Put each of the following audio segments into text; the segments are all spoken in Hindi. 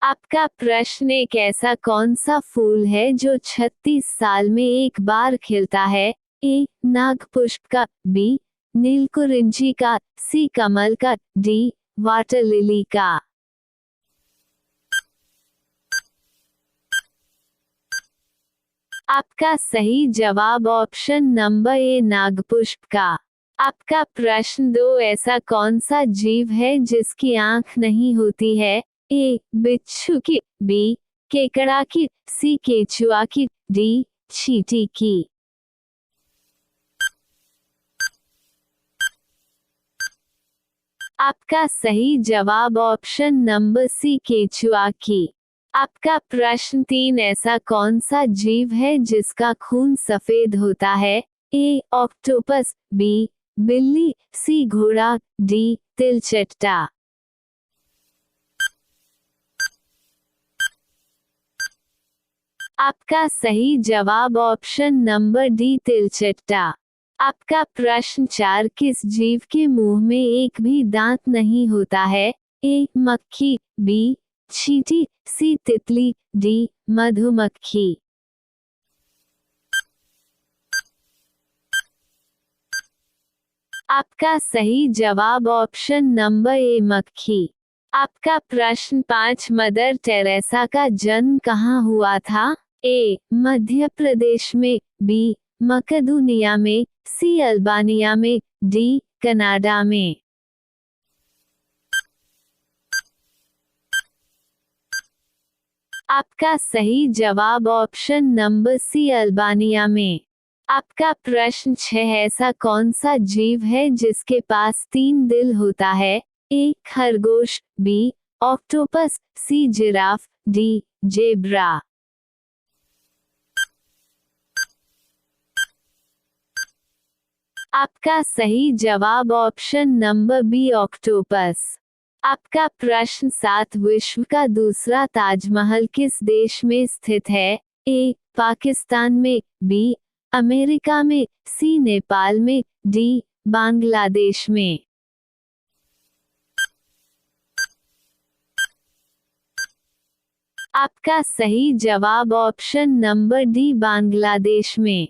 आपका प्रश्न एक ऐसा कौन सा फूल है जो 36 साल में एक बार खिलता है? ए. नागपुष्प का, बी. नीलकुरिंची का, सी. कमल का, डी. वाटर लिली का। आपका सही जवाब ऑप्शन नंबर ए नागपुष्प का। आपका प्रश्न 2 ऐसा कौन सा जीव है जिसकी आंख नहीं होती है? ए. बिच्छू की, बी. केकड़ा की, सी. केचुआ की, डी. चींटी की। आपका सही जवाब ऑप्शन नंबर सी केचुआ की। आपका प्रश्न 3 ऐसा कौन सा जीव है जिसका खून सफेद होता है? ए. Octopus, B. बिल्ली, सी. घोड़ा, डी. तिलचट्टा। आपका सही जवाब ऑप्शन नंबर डी तिलचट्टा। आपका प्रश्न 4 किस जीव के मुंह में एक भी दांत नहीं होता है? ए. मक्खी, बी. चींटी, सी. तितली, डी. मधुमक्खी। आपका सही जवाब ऑप्शन नंबर ए मक्खी। आपका प्रश्न 5 मदर टेरेसा का जन्म कहाँ हुआ था? ए. मध्य प्रदेश में, बी. मकदूनिया में, सी. अल्बानिया में, डी. कनाडा में। आपका सही जवाब ऑप्शन नंबर सी अल्बानिया में। आपका प्रश्न 6 ऐसा कौन सा जीव है जिसके पास 3 दिल होता है? ए. खरगोश, B. Octopus, C. Giraffe, D. Zebra. आपका सही जवाब ऑप्शन नंबर बी ऑक्टोपस। आपका प्रश्न 7 विश्व का दूसरा ताजमहल किस देश में स्थित है? ए. पाकिस्तान में, बी. अमेरिका में, सी. नेपाल में, डी. बांग्लादेश में। आपका सही जवाब ऑप्शन नंबर डी बांग्लादेश में।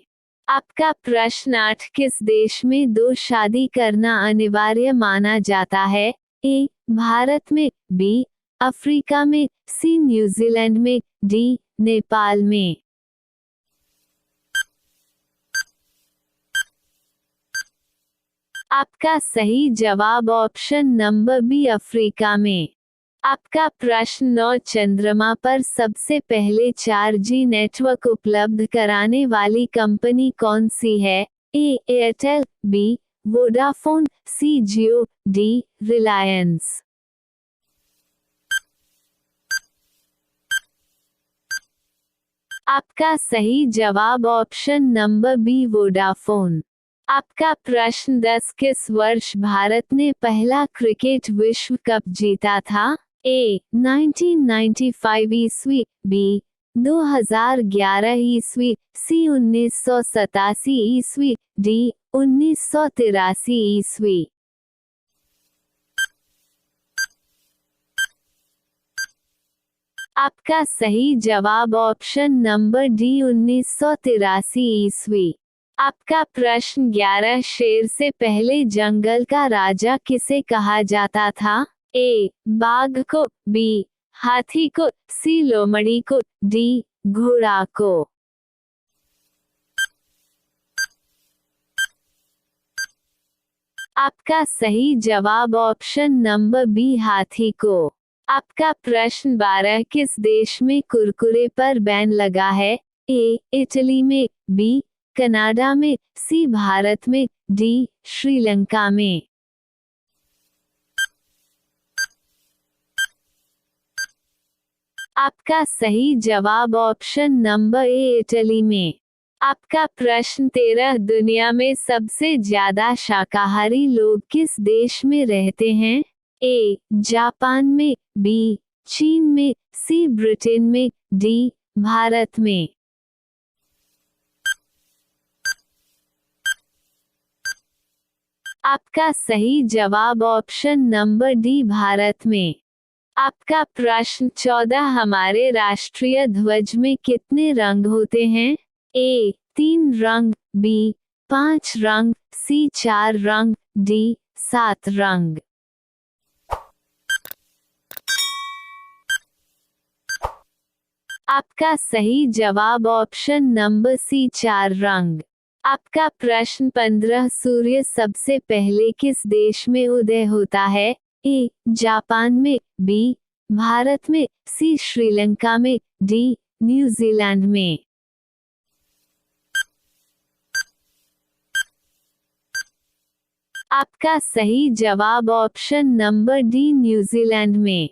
आपका प्रश्न 8 किस देश में 2 शादी करना अनिवार्य माना जाता है? ए. भारत में, बी. अफ्रीका में, सी. न्यूजीलैंड में, डी. नेपाल में। आपका सही जवाब ऑप्शन नंबर बी अफ्रीका में। आपका प्रश्न 9 चंद्रमा पर सबसे पहले 4G नेटवर्क उपलब्ध कराने वाली कंपनी कौन सी है? A. Airtel, B. Vodafone, C. Jio, D. Reliance. आपका सही जवाब ऑप्शन नंबर बी वोडाफोन। आपका प्रश्न 10 किस वर्ष भारत ने पहला क्रिकेट विश्व कप जीता था? ए. 1995 ईस्वी, बी. 2011 ईस्वी, सी. 1987 ईस्वी, डी. 1983 ईस्वी। आपका सही जवाब ऑप्शन नंबर डी 1983 ईस्वी। आपका प्रश्न 11 शेर से पहले जंगल का राजा किसे कहा जाता था? ए. बाघ को, बी. हाथी को, सी. लोमड़ी को, डी. घोड़ा को। आपका सही जवाब ऑप्शन नंबर बी हाथी को। आपका प्रश्न 12 किस देश में कुरकुरे पर बैन लगा है? ए. इटली में, बी. कनाडा में, सी. भारत में, डी. श्रीलंका में। आपका सही जवाब ऑप्शन नंबर ए इटली में। आपका प्रश्न 13 दुनिया में सबसे ज्यादा शाकाहारी लोग किस देश में रहते हैं? ए. जापान में, बी. चीन में, सी. ब्रिटेन में, डी. भारत में। आपका सही जवाब ऑप्शन नंबर डी भारत में। आपका प्रश्न 14 हमारे राष्ट्रीय ध्वज में कितने रंग होते हैं? ए 3 रंग, बी 5 रंग, सी 4 रंग, डी 7 रंग। आपका सही जवाब ऑप्शन नंबर सी 4 रंग। आपका प्रश्न 15 सूर्य सबसे पहले किस देश में उदय होता है? ए जापान में, बी भारत में, सी श्रीलंका में, डी न्यूजीलैंड में। आपका सही जवाब ऑप्शन नंबर डी न्यूजीलैंड में।